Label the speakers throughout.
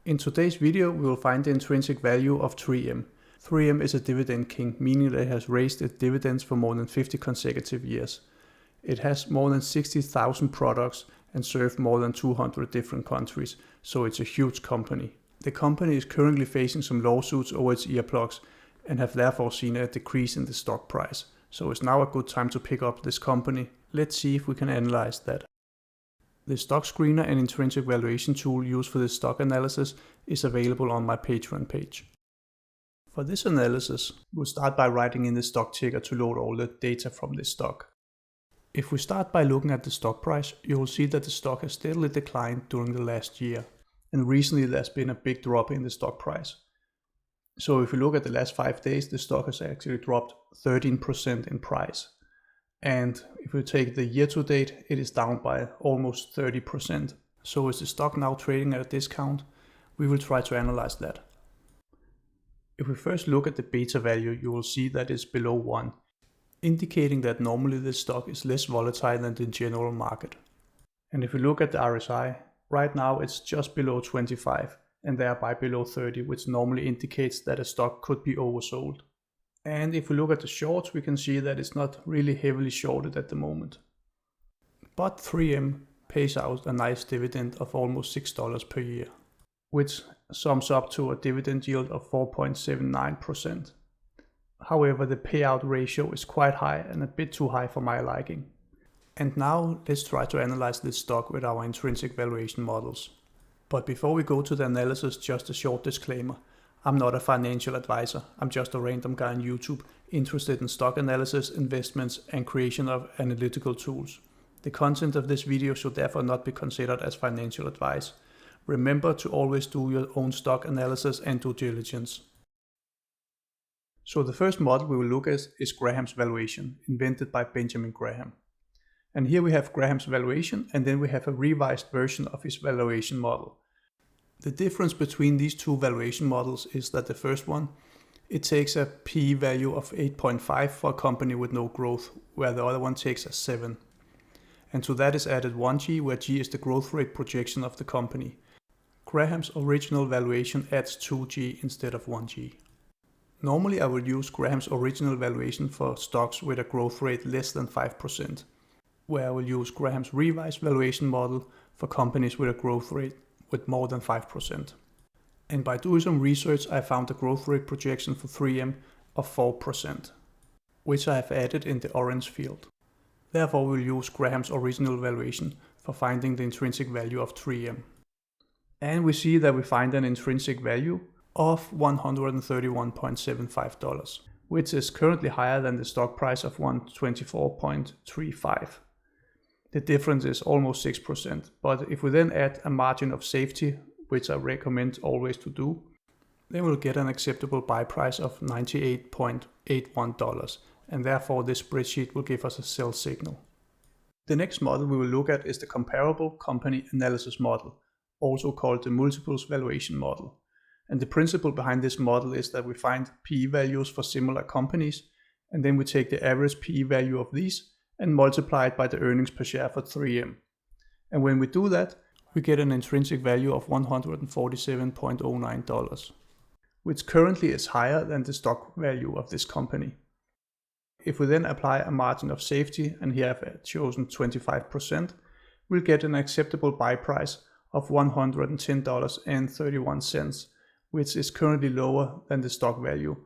Speaker 1: In today's video, we will find the intrinsic value of 3M. 3M is a dividend king, meaning that it has raised its dividends for more than 50 consecutive years. It has more than 60,000 products and serves more than 200 different countries, so it's a huge company. The company is currently facing some lawsuits over its earplugs and have therefore seen a decrease in the stock price. So it's now a good time to pick up this company. Let's see if we can analyze that. The stock screener and intrinsic valuation tool used for this stock analysis is available on my Patreon page. For this analysis, we'll start by writing in the stock ticker to load all the data from this stock. If we start by looking at the stock price, you will see that the stock has steadily declined during the last year, and recently there's been a big drop in the stock price. So if you look at the last 5 days, the stock has actually dropped 13% in price. And if we take the year to date, it is down by almost 30%. So is the stock now trading at a discount? We will try to analyze that. If we first look at the beta value, you will see that it's below 1, indicating that normally the stock is less volatile than the general market. And if we look at the RSI, right now it's just below 25 and thereby below 30, which normally indicates that a stock could be oversold. And if we look at the shorts, we can see that it's not really heavily shorted at the moment. But 3M pays out a nice dividend of almost $6 per year, which sums up to a dividend yield of 4.79%. However, the payout ratio is quite high and a bit too high for my liking. And now let's try to analyze this stock with our intrinsic valuation models. But before we go to the analysis, just a short disclaimer. I'm not a financial advisor, I'm just a random guy on YouTube interested in stock analysis, investments and creation of analytical tools. The content of this video should therefore not be considered as financial advice. Remember to always do your own stock analysis and due diligence. So the first model we will look at is Graham's valuation, invented by Benjamin Graham. And here we have Graham's valuation, and then we have a revised version of his valuation model. The difference between these two valuation models is that the first one, it takes a P value of 8.5 for a company with no growth, where the other one takes a 7. And to that is added 1G, where G is the growth rate projection of the company. Graham's original valuation adds 2G instead of 1G. Normally I will use Graham's original valuation for stocks with a growth rate less than 5%, where I will use Graham's revised valuation model for companies with a growth rate with more than 5%. And by doing some research, I found a growth rate projection for 3M of 4%, which I have added in the orange field. Therefore, we'll use Graham's original valuation for finding the intrinsic value of 3M. And we see that we find an intrinsic value of $131.75, which is currently higher than the stock price of $124.35. The difference is almost 6%, but if we then add a margin of safety, which I recommend always to do, then we'll get an acceptable buy price of $98.81, and therefore this spreadsheet will give us a sell signal. The next model we will look at is the comparable company analysis model, also called the multiples valuation model. And the principle behind this model is that we find PE values for similar companies, and then we take the average PE value of these and multiply it by the earnings per share for 3M. And when we do that, we get an intrinsic value of $147.09, which currently is higher than the stock value of this company. If we then apply a margin of safety, and here I've chosen 25%, we'll get an acceptable buy price of $110.31, which is currently lower than the stock value,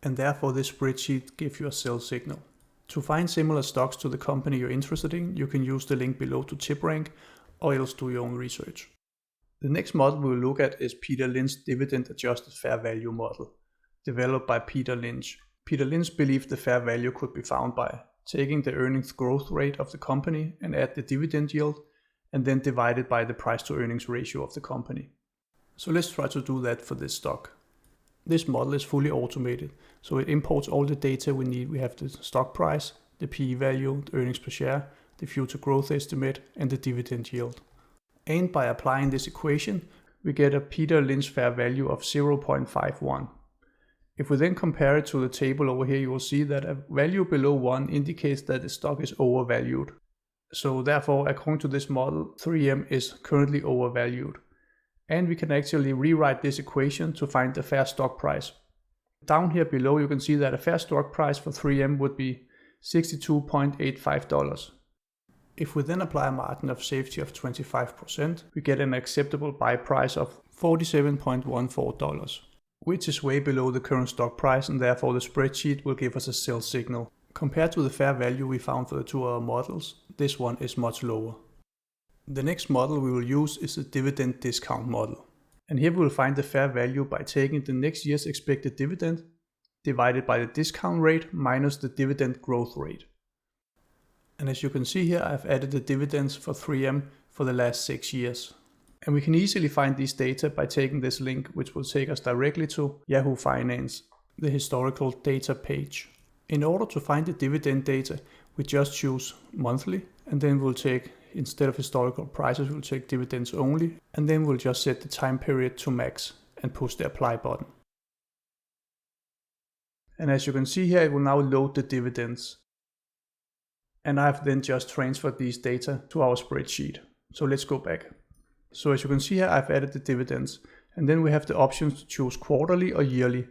Speaker 1: and therefore this spreadsheet gives you a sell signal. To find similar stocks to the company you're interested in, you can use the link below to tip rank, or else do your own research. The next model we will look at is Peter Lynch's dividend adjusted fair value model, developed by Peter Lynch. Peter Lynch believed the fair value could be found by taking the earnings growth rate of the company and add the dividend yield, and then divide it by the price to earnings ratio of the company. So let's try to do that for this stock. This model is fully automated, so it imports all the data we need. We have the stock price, the PE value, the earnings per share, the future growth estimate, and the dividend yield. And by applying this equation, we get a Peter Lynch fair value of 0.51. If we then compare it to the table over here, you will see that a value below 1 indicates that the stock is overvalued. So therefore, according to this model, 3M is currently overvalued. And we can actually rewrite this equation to find the fair stock price. Down here below you can see that a fair stock price for 3M would be $62.85. If we then apply a margin of safety of 25%, we get an acceptable buy price of $47.14, which is way below the current stock price, and therefore the spreadsheet will give us a sell signal. Compared to the fair value we found for the two other models, this one is much lower. The next model we will use is the dividend discount model. And here we will find the fair value by taking the next year's expected dividend divided by the discount rate minus the dividend growth rate. And as you can see here, I've added the dividends for 3M for the last 6 years. And we can easily find these data by taking this link, which will take us directly to Yahoo Finance, the historical data page. In order to find the dividend data, we just choose monthly, and then we'll take, instead of historical prices, we'll take dividends only, and then we'll just set the time period to max and push the apply button. And as you can see here, it will now load the dividends. And I've then just transferred these data to our spreadsheet. So let's go back. So as you can see here, I've added the dividends, and then we have the options to choose quarterly or yearly.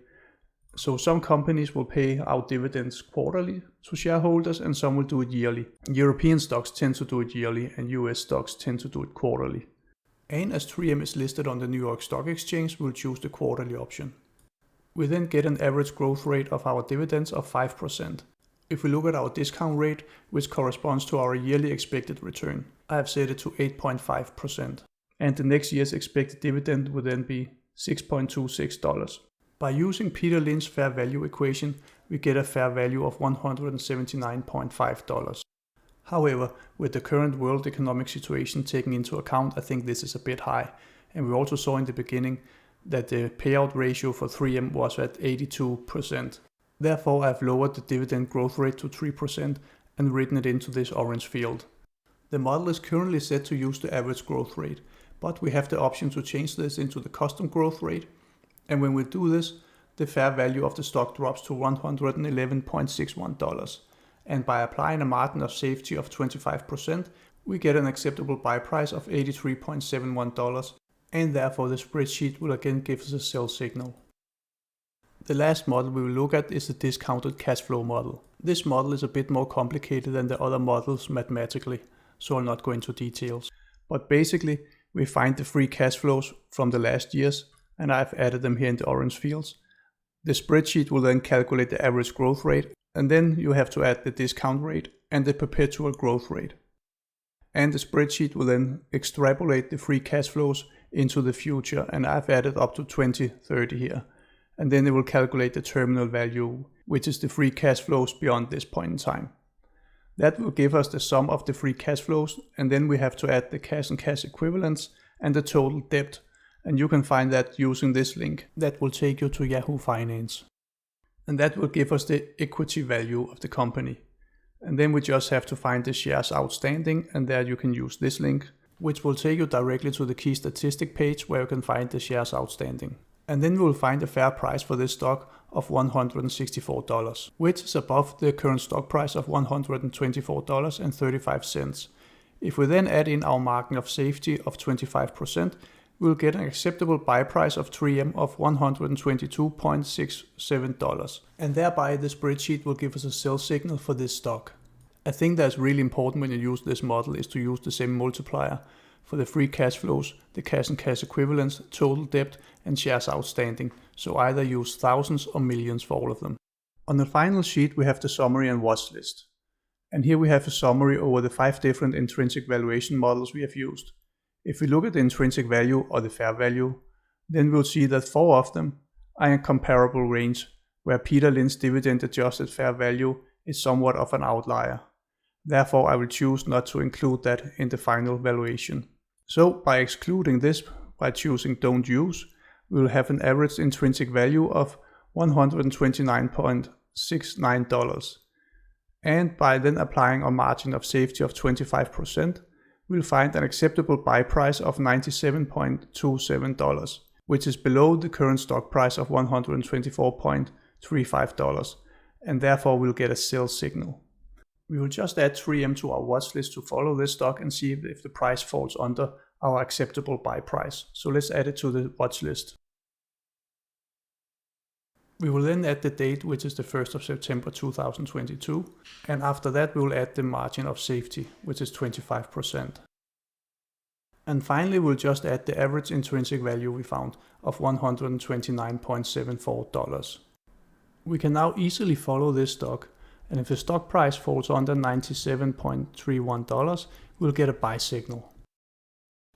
Speaker 1: So some companies will pay out dividends quarterly to shareholders, and some will do it yearly. European stocks tend to do it yearly, and US stocks tend to do it quarterly. And as 3M is listed on the New York Stock Exchange, we'll choose the quarterly option. We then get an average growth rate of our dividends of 5%. If we look at our discount rate, which corresponds to our yearly expected return, I have set it to 8.5%. And the next year's expected dividend would then be $6.26. By using Peter Lynch's fair value equation, we get a fair value of $179.5. However, with the current world economic situation taken into account, I think this is a bit high. And we also saw in the beginning that the payout ratio for 3M was at 82%. Therefore, I've lowered the dividend growth rate to 3% and written it into this orange field. The model is currently set to use the average growth rate, but we have the option to change this into the custom growth rate. And when we do this, the fair value of the stock drops to $111.61. And by applying a margin of safety of 25%, we get an acceptable buy price of $83.71. And therefore the spreadsheet will again give us a sell signal. The last model we will look at is the discounted cash flow model. This model is a bit more complicated than the other models mathematically, so I'll not go into details. But basically, we find the free cash flows from the last years, and I've added them here in the orange fields. The spreadsheet will then calculate the average growth rate, and then you have to add the discount rate and the perpetual growth rate. And the spreadsheet will then extrapolate the free cash flows into the future, and I've added up to 2030 here. And then it will calculate the terminal value, which is the free cash flows beyond this point in time. That will give us the sum of the free cash flows, and then we have to add the cash and cash equivalents and the total debt. And you can find that using this link. That will take you to Yahoo Finance. And that will give us the equity value of the company. And then we just have to find the shares outstanding, and there you can use this link, which will take you directly to the key statistic page where you can find the shares outstanding. And then we will find a fair price for this stock of $164, which is above the current stock price of $124.35. If we then add in our margin of safety of 25%, we will get an acceptable buy price of 3M of $122.67. And thereby the spreadsheet will give us a sell signal for this stock. A thing that's really important when you use this model is to use the same multiplier for the free cash flows, the cash and cash equivalents, total debt, and shares outstanding, so either use thousands or millions for all of them. On the final sheet we have the summary and watch list. And here we have a summary over the 5 different intrinsic valuation models we have used. If we look at the intrinsic value or the fair value, then we'll see that 4 of them are in a comparable range, where Peter Lynch's dividend adjusted fair value is somewhat of an outlier. Therefore I will choose not to include that in the final valuation. So by excluding this, by choosing don't use, we will have an average intrinsic value of $129.69. And by then applying a margin of safety of 25%, we'll find an acceptable buy price of $97.27, which is below the current stock price of $124.35, and therefore we'll get a sell signal. We will just add 3M to our watch list to follow this stock and see if the price falls under our acceptable buy price. So let's add it to the watch list. We will then add the date, which is the 1st of September 2022, and after that we will add the margin of safety, which is 25%. And finally we'll just add the average intrinsic value we found of $129.74. We can now easily follow this stock, and if the stock price falls under $97.31, we'll get a buy signal.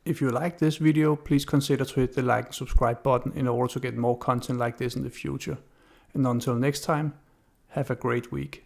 Speaker 1: If you like this video, please consider to hit the like and subscribe button in order to get more content like this in the future. And until next time, have a great week.